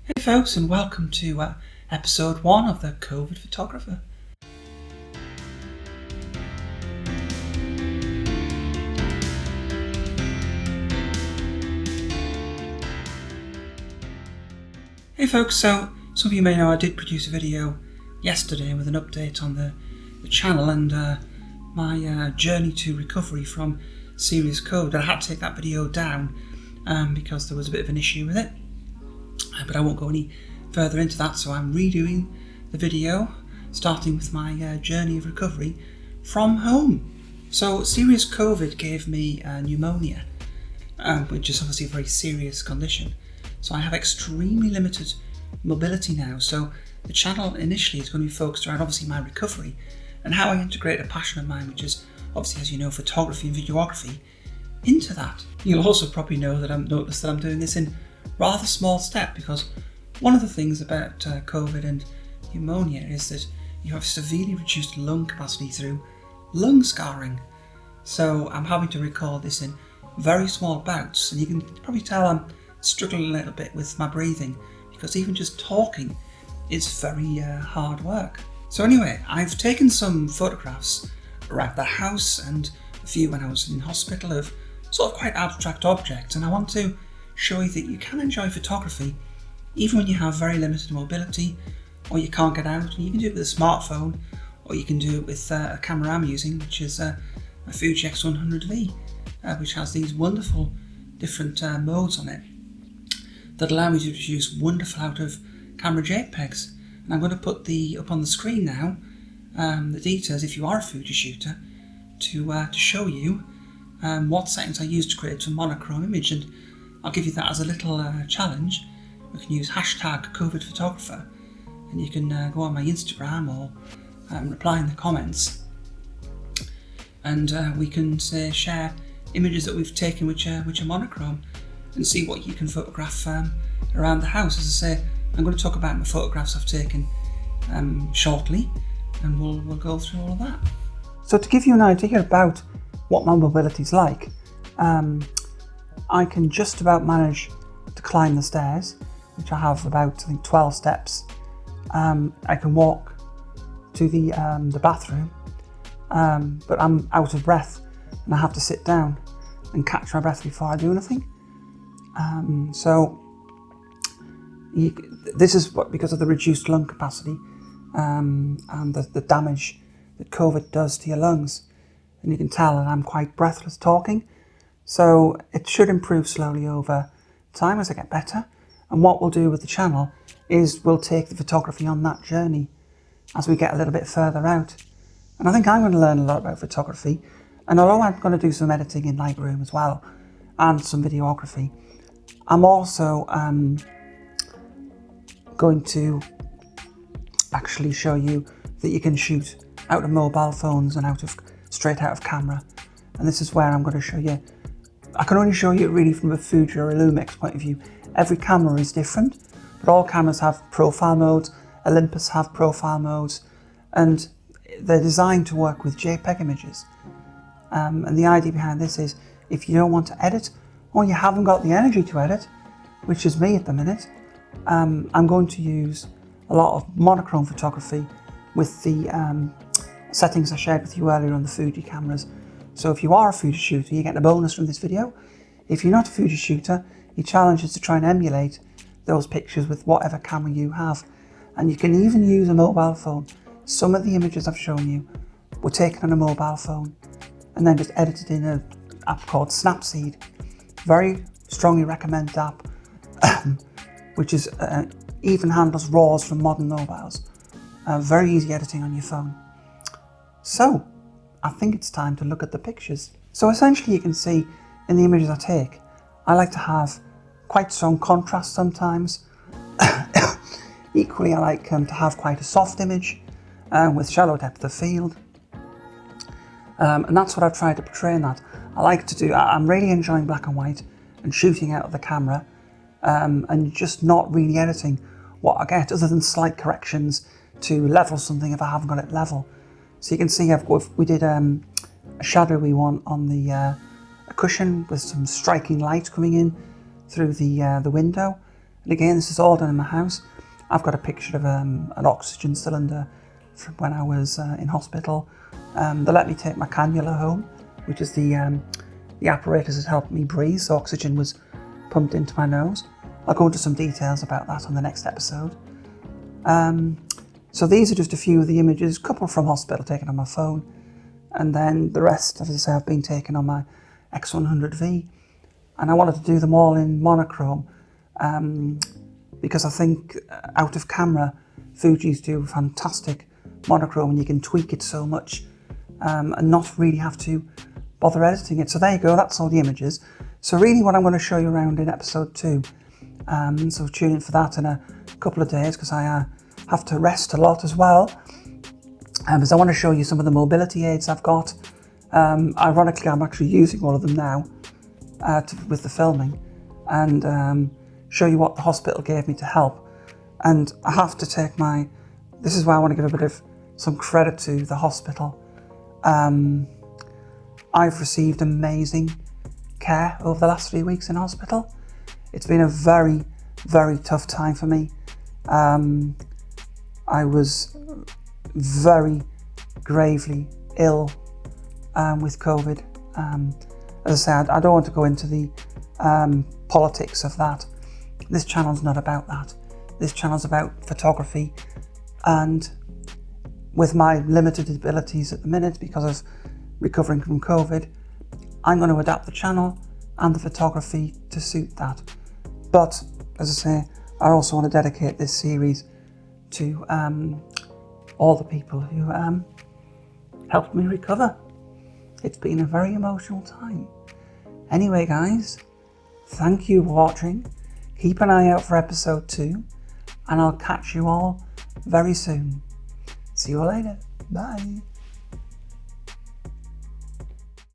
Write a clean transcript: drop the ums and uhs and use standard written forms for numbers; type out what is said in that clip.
Hey folks, and welcome to episode 1 of the COVID Photographer. Hey folks, so some of you may know I did produce a video yesterday with an update on the channel and my journey to recovery from serious COVID. I had to take that video down because there was a bit of an issue with it, but I won't go any further into that, so I'm redoing the video starting with my journey of recovery from home. So serious COVID gave me pneumonia, which is obviously a very serious condition. So I have extremely limited mobility now. So the channel initially is going to be focused around obviously my recovery and how I integrate a passion of mine, which is obviously, as you know, photography and videography, into that. You'll also probably know that I'm doing this in rather small step, because one of the things about COVID and pneumonia is that you have severely reduced lung capacity through lung scarring. So I'm having to record this in very small bouts, and you can probably tell I'm struggling a little bit with my breathing, because even just talking is very hard work. So anyway, I've taken some photographs around the house and a few when I was in hospital of sort of quite abstract objects, and I want to show you that you can enjoy photography even when you have very limited mobility or you can't get out. And you can do it with a smartphone, or you can do it with a camera I'm using, which is a Fuji X100V, which has these wonderful different modes on it that allow me to produce wonderful out of camera JPEGs. And I'm going to put up on the screen now the details, if you are a Fuji shooter, to show you what settings I use to create a monochrome image. And I'll give you that as a little challenge. We can use hashtag COVID Photographer, and you can go on my Instagram or reply in the comments, and we can say share images that we've taken which are monochrome, and see what you can photograph around the house. As I say, I'm going to talk about my photographs I've taken shortly, and we'll go through all of that. So to give you an idea about what my mobility is like, I can just about manage to climb the stairs, which I have about, I think, 12 steps. I can walk to the bathroom, but I'm out of breath and I have to sit down and catch my breath before I do anything. This is because of the reduced lung capacity and the damage that COVID does to your lungs. And you can tell that I'm quite breathless talking. So it should improve slowly over time as I get better. And what we'll do with the channel is we'll take the photography on that journey as we get a little bit further out. And I think I'm going to learn a lot about photography. And although I'm going to do some editing in Lightroom as well, and some videography, I'm also going to actually show you that you can shoot out of mobile phones and straight out of camera. And this is where I'm going to show you. I can only show you it really from a Fuji or a Lumix point of view. Every camera is different, but all cameras have profile modes. Olympus have profile modes, and they're designed to work with JPEG images. And the idea behind this is, if you don't want to edit, or you haven't got the energy to edit, which is me at the minute, I'm going to use a lot of monochrome photography with the settings I shared with you earlier on the Fuji cameras. So if you are a Fuji shooter, you get a bonus from this video. If you're not a Fuji shooter, your challenge is to try and emulate those pictures with whatever camera you have. And you can even use a mobile phone. Some of the images I've shown you were taken on a mobile phone and then just edited in an app called Snapseed. Very strongly recommend app, which is even handles RAWs from modern mobiles. Very easy editing on your phone. So I think it's time to look at the pictures. So essentially you can see in the images I take, I like to have quite strong contrast sometimes. Equally, I like to have quite a soft image with shallow depth of field. And that's what I've tried to portray in that. I'm really enjoying black and white and shooting out of the camera and just not really editing what I get, other than slight corrections to level something if I haven't got it level. So you can see we did a shadowy one on the cushion with some striking light coming in through the window, And again, this is all done in my house. I've got a picture of an oxygen cylinder from when I was in hospital. They let me take my cannula home, which is the apparatus that helped me breathe, so oxygen was pumped into my nose. I'll go into some details about that on the next episode. So these are just a few of the images, a couple from hospital taken on my phone, and then the rest, as I say, have been taken on my X100V. And I wanted to do them all in monochrome because I think out of camera, Fuji's do fantastic monochrome and you can tweak it so much and not really have to bother editing it. So there you go, that's all the images. So really what I'm going to show you around in episode 2. So tune in for that in a couple of days because I have to rest a lot as well. Because I want to show you some of the mobility aids I've got. Ironically, I'm actually using all of them now with the filming, and show you what the hospital gave me to help. And I have to take this is why I want to give a bit of some credit to the hospital. I've received amazing care over the last 3 weeks in hospital. It's been a very, very tough time for me. I was very gravely ill with COVID. As I said, I don't want to go into the politics of that. This channel's not about that. This channel's about photography, and with my limited abilities at the minute because of recovering from COVID, I'm going to adapt the channel and the photography to suit that. But as I say, I also want to dedicate this series to all the people who helped me recover. It's been a very emotional time. Anyway guys, thank you for watching. Keep an eye out for episode 2 and I'll catch you all very soon. See you later. Bye.